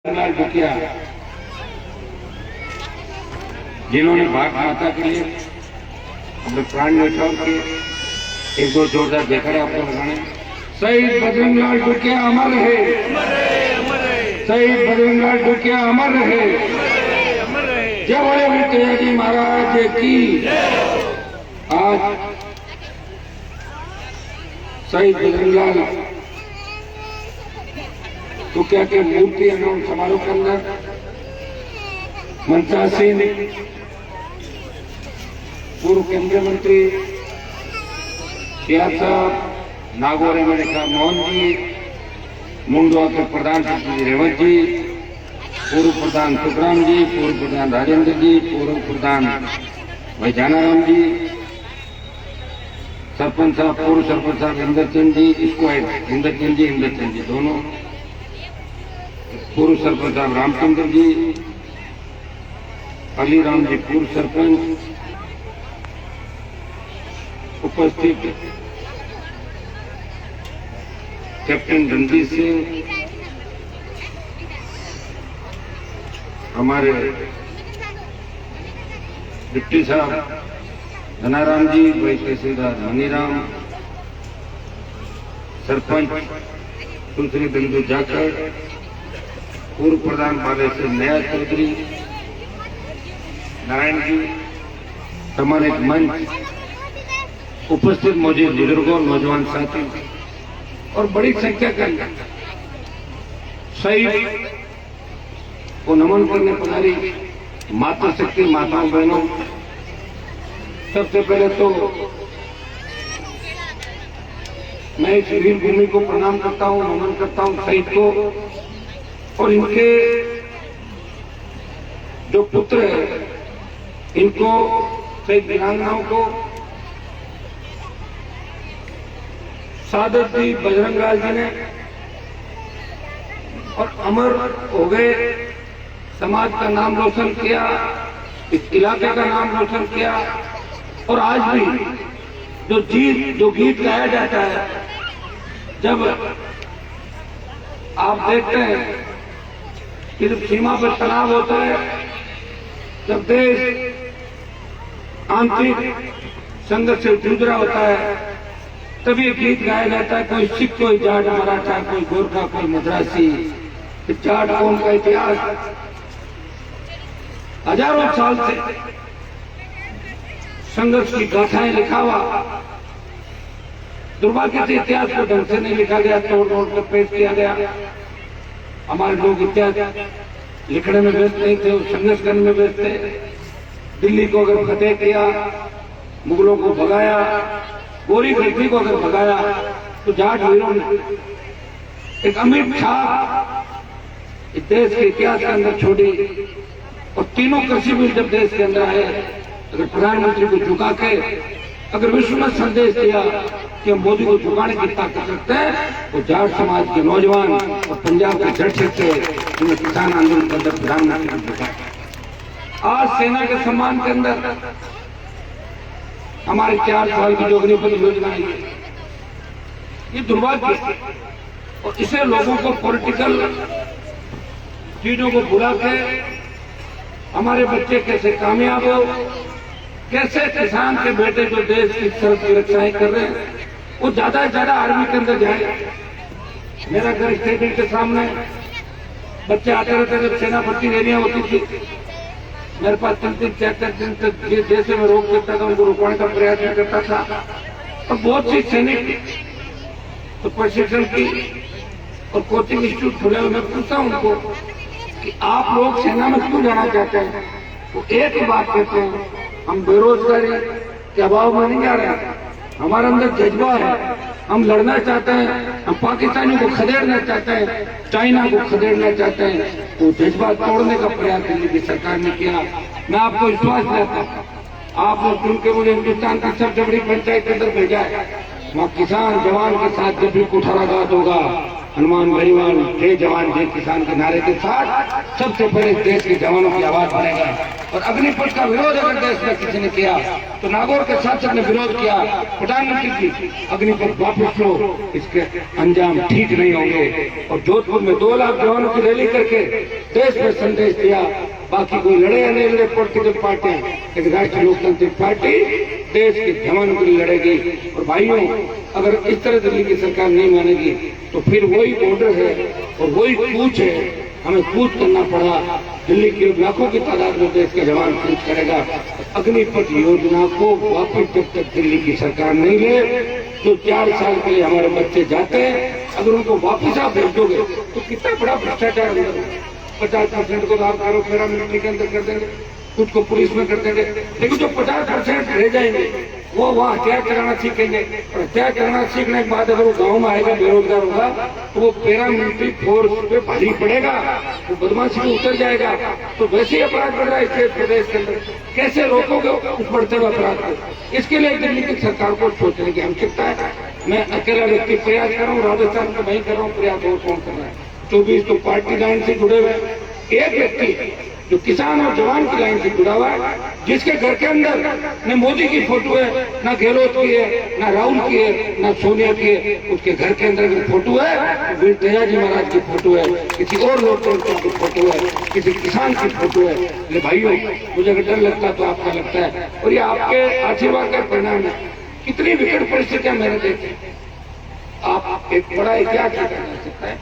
लाल दुखिया जिन्होंने भारत माता के लिए अपने प्राण न्यौछावर किए। एक दो जोरदार देखा है आपको लगाने। शहीद बजरंग लाल दुखिया अमर रहे, शहीद बजरंग लाल दुखिया अमर रहे। जय बोले विजय जी महाराज की। आज शहीद बजरंग लाल दुखिया के मूर्ति अनावरण समारोह के अंदर मनसा सिंह, पूर्व केंद्रीय मंत्री सियाद साहब, नागौर अमेरिका मोहन जी, मुंडवा के प्रधान सचिव रेवत जी, पूर्व प्रधान सुखराम जी, पूर्व प्रधान राजेंद्र जी, पूर्व प्रधान भाईजानाराम जी, सरपंच साहब, पूर्व सरपंच साहब इंद्रचंद जी, इंद्रचंद जी दोनों, पूर्व सरपंच साहब रामचंद्र जी, अलीराम जी पूर्व सरपंच, उपस्थित कैप्टन रणजीत सिंह, हमारे डिप्टी साहब धनाराम जी, वाइस तहसीलदार मनीराम, सरपंच दूसरी बिंदु जाकर, पूर्व प्रधान बालेश्वर नया चौधरी, नारायण जी, हमारे मंच उपस्थित मौजूद बुजुर्गों, नौजवान साथी और बड़ी संख्या का शहीद को नमन करने पधारी मातृशक्ति माताओं बहनों, सबसे पहले तो मैं इस वीर भूमि को प्रणाम करता हूं, नमन करता हूं शहीद को और इनके जो पुत्र है इनको, शहीद वीरांगनाओं को सादत दी बजरंग लाल जी ने और अमर हो गए, समाज का नाम रोशन किया, इस इलाके का नाम रोशन किया। और आज भी जो गीत गाया जाता है, जब आप देखते हैं कि जब सीमा पर तनाव होता है, जब देश आंतरिक संघर्ष से जूझ रहा होता है, तभी एक गीत गाया जाता है। कोई सिख, कोई जाट, मराठा, कोई गोरखा, कोई मद्रासी। जाट कौम का इतिहास हजारों साल से संघर्ष की गाथाएं लिखा हुआ, दुर्भाग्य से इतिहास को ढंग से नहीं लिखा गया, तोड़ तोड़ कर पेश किया गया। हमारे लोग इतिहास लिखने में व्यस्त नहीं थे, संघर्ष करने में व्यस्त थे। दिल्ली को अगर फतेह किया, मुगलों को भगाया, गोरी गलती को अगर भगाया, तो जाट वीरों ने एक अमिट छाप इस देश के इतिहास के अंदर छोड़ी। और तीनों कृषि बिल जब देश के अंदर आए, अगर प्रधानमंत्री को झुका के अगर विश्व में संदेश दिया कि हम मोदी को झुकाने की ताकत रखते हैं, तो जाट समाज के नौजवान और पंजाब के जड़ क्षेत्र उन्हें किसान आंदोलन के अंदर प्रधानमंत्री को झुका। आज सेना के सम्मान के अंदर हमारे 4 साल की जो अग्निपथ योजना है, ये दुर्भाग्य, और इसे लोगों को पॉलिटिकल चीजों को भुला के हमारे बच्चे कैसे कामयाब हो, कैसे किसान के बेटे जो देश की सरहद की रक्षाएं कर रहे हैं वो ज्यादा से ज्यादा आर्मी के अंदर जाए। मेरा घर स्टेडियम के सामने बच्चे आते रहते, जब सेना भर्ती रैलियां होती थी, मेरे पास 3-3, 4-4 दिन तक जैसे मैं रोक सकता था उनको रुकवाने का प्रयास भी करता था। और बहुत सी सैनिक तो प्रशिक्षण की और कोचिंग इंस्टीट्यूट खुले हुए, मैं पूछता हूं उनको कि आप लोग सेना में क्यों जाना चाहते हैं? वो एक ही बात कहते हैं, हम बेरोजगारी के अभाव में नहीं जा रहे, हमारे अंदर जज्बा है, हम लड़ना चाहते हैं, हम पाकिस्तानियों को खदेड़ना चाहते हैं, चाइना को खदेड़ना चाहते हैं। तो जज्बा तोड़ने का प्रयास दिल्ली की सरकार ने किया। मैं आपको विश्वास देता हूँ, आप लोग चुन के मुझे हिंदुस्तान की सबसे बड़ी पंचायत के अंदर भेजा है, वहाँ किसान जवान के साथ जब भी कुठाराघात होगा हनुमान बेनीवाल जय जवान जय किसान के नारे के साथ सबसे पहले देश के जवानों की आवाज बनेगा। और अग्निपथ का विरोध अगर देश में किसी ने किया तो नागौर के सांसद ने विरोध किया, प्रधानमंत्री जी अग्निपथ वापस लो, इसके अंजाम ठीक नहीं होंगे। और जोधपुर में 2 लाख जवानों की रैली करके देश में संदेश दिया, बाकी कोई लड़े या नहीं लड़े पॉलिटिकल पार्टियां, लेकिन राष्ट्रीय लोकतांत्रिक पार्टी देश के जवानों के लिए लड़ेगी। और भाइयों, अगर इस तरह दिल्ली की सरकार नहीं मानेगी तो फिर वही बॉर्डर है और वही कूच है, हमें कूच करना पड़ा। दिल्ली के लाखों की तादाद में देश के जवान कूच करेगा। अग्निपथ योजना को वापस जब तक दिल्ली की सरकार नहीं ले, तो 4 साल के लिए हमारे बच्चे जाते हैं, अगर उनको वापस आप भेज दोगे तो कितना बड़ा भ्रष्टाचार अंदर 50% को आप करो पैरामिलिट्री के अंदर कर देंगे, कुछ को पुलिस में कर देंगे, लेकिन जो 50% रह जाएंगे वो वहाँ हथियार चलाना सीखेंगे। और हथियार चलाना सीखने के बाद अगर वो गाँव में आएगा, बेरोजगार होगा, तो वो पैरामिलिट्री फोर्स पे भारी पड़ेगा, वो बदमाशी में उतर जाएगा, तो वैसे ही अपराध बढ़ रहा है इस प्रदेश के अंदर। कैसे रोकोगे उस बढ़ते हुए अपराध को? इसके लिए दिल्ली की सरकार को सोचने की आवश्यकता है। मैं अकेला व्यक्ति प्रयास कर रहा हूँ, राजस्थान में मैं कर रहा हूँ प्रयास, और कौन कर रहा है? 24 तो पार्टी लाइन से जुड़े हुए, एक व्यक्ति जो किसान और जवान की लाइन से जुड़ा हुआ है, जिसके घर के अंदर न मोदी की फोटो है, न गहलोत की है, न राहुल की है, न सोनिया की है, उसके घर के अंदर की फोटो है वीर तेजाजी महाराज की फोटो है, किसी और लोकतंत्र की फोटो है, किसी किसान की फोटो है। ले भाइयों, मुझे अगर डर लगता तो आपका लगता है, और ये आपके आशीर्वाद का परिणाम है। कितनी विकट परिस्थितियां मैंने देखी। आप एक बड़ा इतिहास कर सकता है,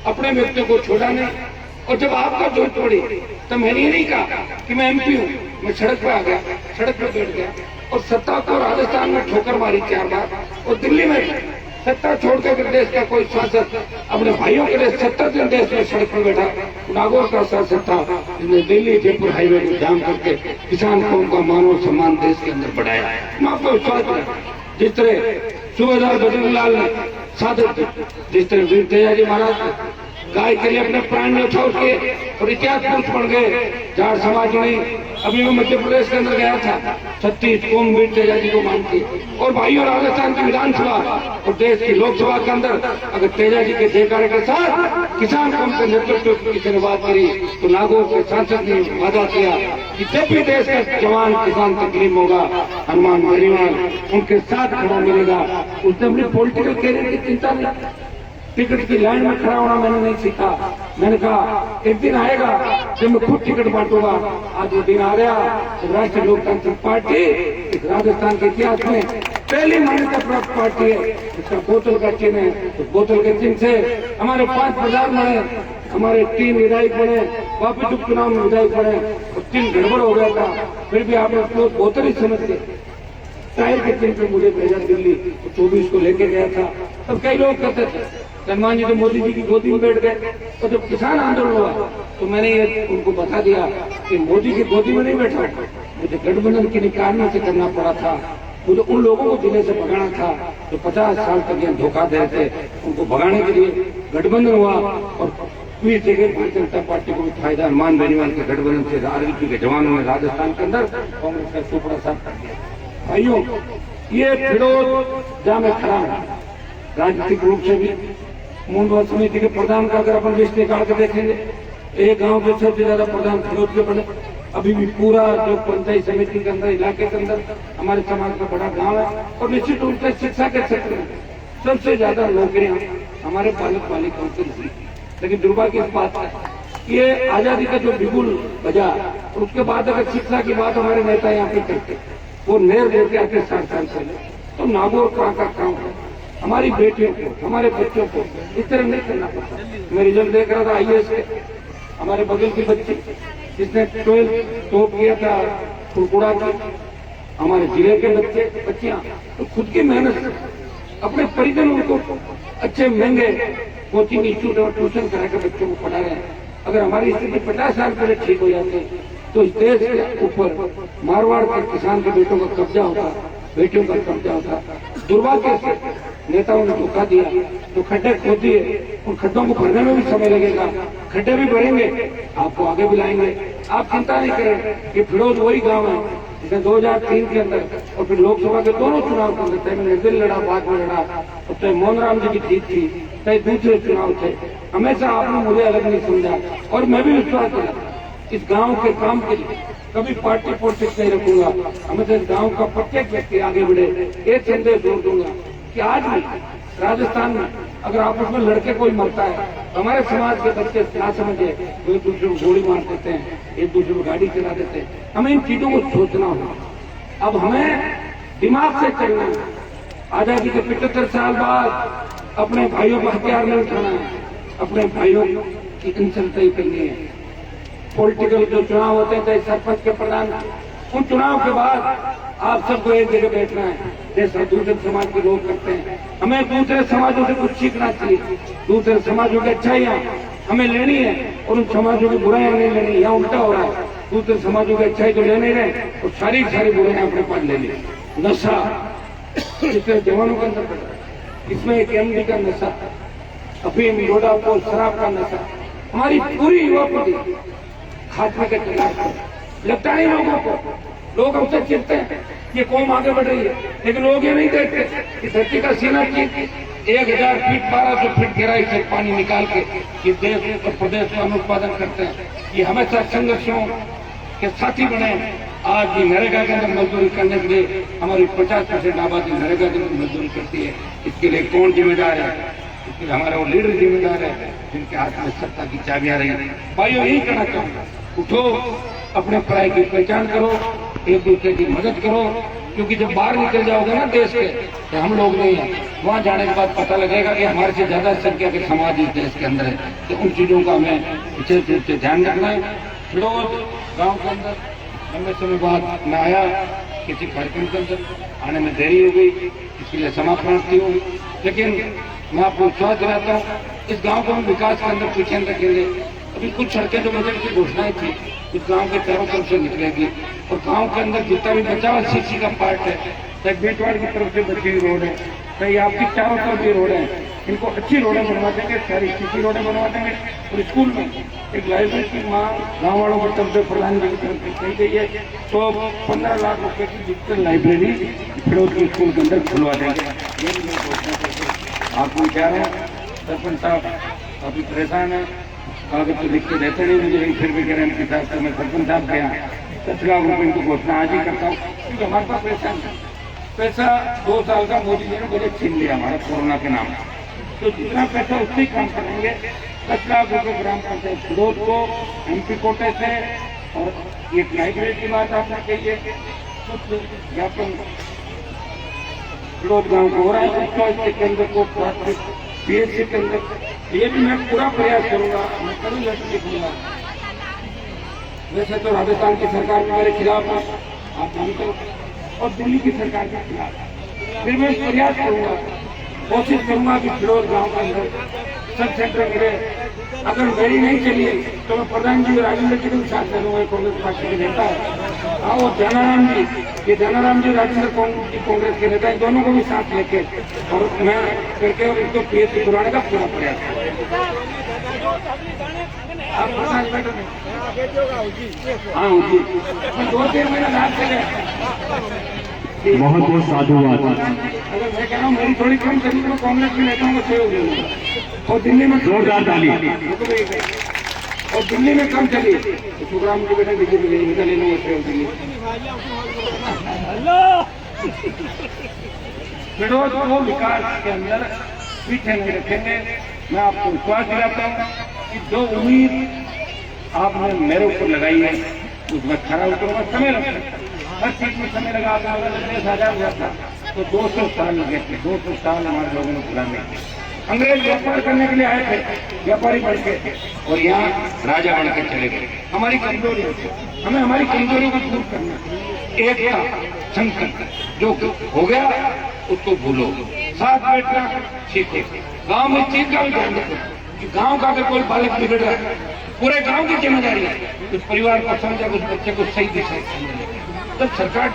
अपने व्यक्तियों को छोड़ा नहीं। और जब आपका जरूरत पड़ी तो मैंने ये नहीं कहा कि मैं एमपी हूँ, मैं सड़क पे आ गया, सड़क पे बैठ गया और सत्ता को राजस्थान में ठोकर मारी 4 बार, और दिल्ली में सत्ता छोड़कर देश का कोई शासक अपने भाइयों के लिए 70 दिन देश में सड़क पर बैठा। नागौर का शासक था जिसने दिल्ली जयपुर हाईवे को जाम करके किसान कौम का मानव सम्मान देश के अंदर बढ़ाया। मैं आपको विश्वास है, जिस तरह सूबेदार बद्रीलाल ने साधक, जिस तरह वीर तेजाजी महाराज गाय के लिए अपने प्राण न्यौछावर किए और इतिहास पुरुष बन गए। जाट समाज नहीं, अभी मैं मध्य प्रदेश के अंदर गया था, 36 कौम वीर तेजाजी को मानती। और भाइयों, राजस्थान की विधानसभा और देश की लोकसभा के अंदर अगर तेजाजी के जयकारे के साथ किसान कौम के नेतृत्व की किसी ने बात करी तो नागौर के सांसद ने वादा किया कि जब भी देश का जवान किसान तकलीफ होगा, हनुमान बेनीवाल उनके साथ खड़ा मिलेगा। उसने अपनी पॉलिटिकल कैरियर की चिंता नहीं, टिकट की लाइन में खड़ा होना मैंने नहीं सीखा। मैंने कहा एक दिन आएगा जब मैं खुद टिकट बांटूंगा। आज वो दिन आ गया। राष्ट्रीय लोकतांत्रिक पार्टी इस राजस्थान के इतिहास में पहली मान्यता प्राप्त पार्टी है। इसका बोतल का चिन्ह है, तो बोतल के चिन्ह से हमारे 5 प्रधान बने, हमारे 3 विधायक बने, वापिस उपचुनाव में विधायक बने, और 3 गड़बड़ हो गया था, फिर भी आप लोग बोतल ही समझते। टायर के चिन्ह पे मुझे भेजा दिल्ली, 24 को लेके गया था। तब कई लोग कहते थे हनुमान जी तो मोदी जी की गोदी में बैठ गए। और जब किसान आंदोलन हुआ तो मैंने ये उनको बता दिया कि मोदी की गोदी में नहीं बैठा, मुझे गठबंधन की निकालने से करना पड़ा था। मुझे उन लोगों को जिले से भगाना था जो 50 साल तक ये धोखा दे रहे थे, उनको भगाने के लिए गठबंधन हुआ। और पूरी जगह भारतीय जनता पार्टी को भी फायदा, हनुमान बेनीवाल के गठबंधन से आरएलपी के जवानों ने राजस्थान के अंदर कांग्रेस का सुपड़ा साफ कर दिया। भाइयों, ये फिरोज जहां में खड़ा है, राजनीतिक रूप से भी मूलवाद समिति के प्रधान का अगर अपन लिस्ट निकाल कर देखेंगे, एक गांव के सबसे ज्यादा प्रधान फिरोज के बने। अभी भी पूरा जो पंचायत समिति के अंदर, इलाके के अंदर हमारे समाज का बड़ा गांव है। और निश्चित रूप से शिक्षा के क्षेत्र में सबसे ज्यादा नौकरियां हमारे बालक बालिकाओं को मिली। लेकिन दुर्भाग्य इस बात है, ये आजादी का जो बिगुल बजा, और उसके बाद अगर शिक्षा की बात हमारे नेता यहाँ पे करते, वो नहर लेके आते 60 साल पहले, तो नागौर कहाँ का काम है? हमारी बेटियों को, हमारे बच्चों को इस तरह नहीं करना पड़ता। मैं रिजल्ट देख रहा था IAS के, हमारे बगल की बच्ची जिसने 12th टॉप किया था कुड़कुड़ा की, हमारे जिले के बच्चियां तो खुद की मेहनत से अपने परिजन उनको अच्छे महंगे कोचिंग इंस्टीट्यूट और ट्यूशन करा के बच्चों को पढ़ा रहे हैं। अगर हमारी स्थिति 50 साल पहले ठीक हो जाती तो इस देश के ऊपर मारवाड़ के किसान के बेटों का कब्जा होता, बेटियों का कब्जा होता। दुर्भाग्य से नेताओं ने धोखा दिया, तो खड्डे खोद दिए। उन खड्डों को भरने में भी समय लगेगा, खड्डे भी भरेंगे, आपको आगे बुलाएंगे। आप चिंता नहीं करें कि फिरोज वही गांव है इसने 2003 के अंदर और फिर लोकसभा के दोनों चुनाव के अंदर, चाहे निर्दल लड़ा, बाद में लड़ा, और चाहे मोहन राम जी की जीत थी, चाहे दूसरे चुनाव थे, हमेशा आपने मुझे अलग नहीं समझा। और मैं भी विश्वास किया इस गांव के काम के लिए कभी पार्टी पॉलिटिक्स नहीं रखूंगा। हमेशा इस गांव का प्रत्येक व्यक्ति आगे बढ़े, एक संदेश जोड़ दूंगा कि आज भी राजस्थान में अगर आपस में लड़के कोई मरता है, हमारे समाज के बच्चे क्या समझे, वो एक दूसरे को गोली मार देते हैं, एक दूसरे को गाड़ी चला देते हैं। हमें इन चीजों को सोचना होगा। अब हमें दिमाग से चलना है। आजादी के 75 साल बाद अपने भाइयों को हथियार नहीं उठाना है, अपने भाइयों की इंसल तय करनी है। पॉलिटिकल जो चुनाव होते हैं, चाहे सरपंच के प्रधान, उन चुनाव के बाद आप सबको एक जगह बैठना है, जैसा दूसरे समाज के लोग करते हैं। हमें दूसरे समाजों से कुछ सीखना चाहिए। दूसरे समाजों की अच्छाइयाँ हमें लेनी है और उन समाजों की बुराइयां नहीं लेनी। यहाँ उल्टा हो रहा है, दूसरे समाजों की अच्छाई तो ले नहीं रहे और सारी बुराइयां अपने पास ले ली। नशा जितने जवानों के अंदर पड़ रहा है, इसमें एक एमडी का नशा, अफीम, लोडापोल, शराब का नशा, हमारी पूरी युवा पीढ़ी खात्मे के तलाश लगता है लोगों को। लोग हमसे चिढ़ते हैं ये कौम आगे बढ़ रही है, लेकिन लोग ये नहीं देखते कि धरती का सीना चीन 1000 फीट 1200 फीट गहराई से पानी निकाल के ये देश और प्रदेश में अनुत्पादन करते हैं। ये हमेशा संघर्षों के साथी बने। आज भी नरेगा के अंदर मजदूरी करने के लिए हमारी 50% आबादी नरेगा के अंदर मजदूरी करती है। इसके लिए कौन जिम्मेदार है? इसके लिए हमारे वो लीडर जिम्मेदार है जिनके हाथ में सत्ता की चाबियां रही। भाइयों यही कहना चाहूंगा, उठो, अपने पढ़ाई की पहचान करो, एक दूसरे की मदद करो, क्योंकि जब बाहर निकल जाओगे ना देश के, तो हम लोग नहीं है, वहाँ जाने के बाद पता लगेगा कि हमारे से ज्यादा संख्या के समाज इस देश के अंदर है। तो उन चीजों का हमें विशेष रूप से ध्यान रखना है। फिरोज गाँव के अंदर लंबे समय बाद मैं आया, किसी कार्यक्रम के अंदर आने में देरी हो गई, इसके लिए क्षमा प्रार्थी हूँ। लेकिन मैं आपको विश्वास दिलाता हूँ इस गांव को हम विकास के अंदर पीछे रखेंगे। अभी कुछ सड़कें जो बजट की घोषणाएं थी इस गांव के चारों तरफ से निकलेगी और गांव के अंदर जितना भी बचा हुआ सीसी का पार्ट है, चाहे बेटवाड़ की तरफ से बची हुई रोड है, चाहे आपकी चारों तरफ की रोड है, इनको अच्छी रोडें बनवा देंगे, सारी सीसी रोडें बनवा देंगे। और स्कूल में एक लाइब्रेरी की मांग गाँव वालों की तरफ से प्रधान जी की तरफ से कही गई है, तो 15 लाख रुपए की डिजिटल लाइब्रेरी फिरोज के स्कूल के अंदर खुलवा देंगे। आपको कह रहे हैं सरपंच साहब काफी परेशान है, कागज तो लिख के देते नहीं मुझे, लेकिन फिर भी कह रहे हैं साहब मैं सरपंच साहब गया 10 लाख रुपए इनको घोषणा आज ही करता हूँ, क्योंकि हमारे पास पैसा 2 साल का मोदी जी ने बजट छीन लिया हमारा कोरोना के नाम। तो जितना पैसा उससे ही काम करेंगे। 10 लाख रुपए ग्राम पंचायत फिरोज को MP कोटे से, और एक लाइब्रेरी की बात आपने कही है, कुछ ज्ञापन फिरोज गाँव को हो रहा है, उसका केंद्र को प्राथमिक PHC के अंदर ये भी मैं पूरा प्रयास करूंगा, मैं करूंगा लिखूंगा। वैसे तो राजस्थान की सरकार मेरे खिलाफ है, आप जानते हो, और दिल्ली की सरकार के खिलाफ, फिर मैं प्रयास करूंगा, कोशिश करूंगा कि फिरोज गांव के अंदर सब सेंटर मिले। अगर मेरी नहीं चली तो मैं प्रधान जी राजेंद्र जी के साथ चलूंगा, कांग्रेस पार्टी के नेता है। हाँ, वो जनाराम जी, ये जनाराम जी राजेंद्र कांग्रेस के नेता, इन दोनों को भी साथ लेके और मैं करके और इनको PHC दिलाने का पूरा प्रयास करूँगा। हाँ जी, 2-3 महीना रात चले। बहुत बहुत साधुवाद। अगर मैं कह रहा हूँ मेरी थोड़ी कम चली तो कांग्रेस के नेताओं को सहयोग दूंगा। और दिल्ली में जोरदार ताली। और दिल्ली में कम चली तो सुखराम जी बेटा बीजेपी इनका ले लूंगा सहयोग दिल्ली। फिरोज को विकास के अंदर पीछे नहीं रखेंगे। मैं आपको विश्वास दिलाता हूँ कि जो उम्मीद आपने मेरे ऊपर लगाई है उसमें खरा उतरूंगा। समय लगता है, हर चीज में समय लगा। अगर देश आजाद हुआ था तो 200 साल लगे थे, 200 साल हमारे लोगों ने बुलाने के। अंग्रेज व्यापार करने के लिए आए थे, व्यापारी बन के, और यहाँ राजा बनकर चले गए। हमारी कमजोरी है, हमें हमारी कमजोरियों को दूर करना। एकता, संकल्प, जो हो गया उसको भूलो, साथ बैठना सीखो। गांव में चीज का भी ध्यान रखो कि गांव का अगर कोई बालक बिगड़ रहा है पूरे गांव की जिम्मेदारी है, उस परिवार को समझा, उस बच्चे को सही दिशा तब सरकार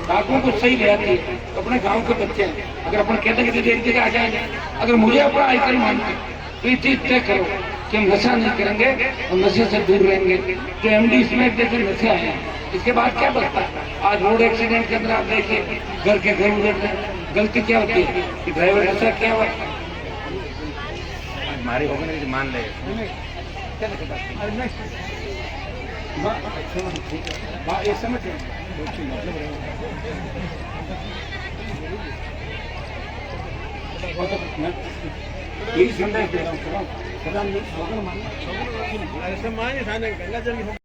डाकुओं को सही ले आती है। तो अपने गांव के बच्चे हैं, अगर अपन कहते हैं कि एक जगह आ जाएंगे, अगर मुझे अपना आइकन मानते तो ये चीज तय करो कि हम नशा नहीं करेंगे और नशे से दूर रहेंगे। जो MD स्मैक जैसे नशे आए हैं इसके बाद क्या बचता है? आज रोड एक्सीडेंट के अंदर आप देखिए घर के घर उजड़ रहे हैं। गलती क्या होती है कि ड्राइवर ऐसा क्या हुआ हमारी होगी नहीं मान ले ये समझ यही संदेश दे रहा हूँ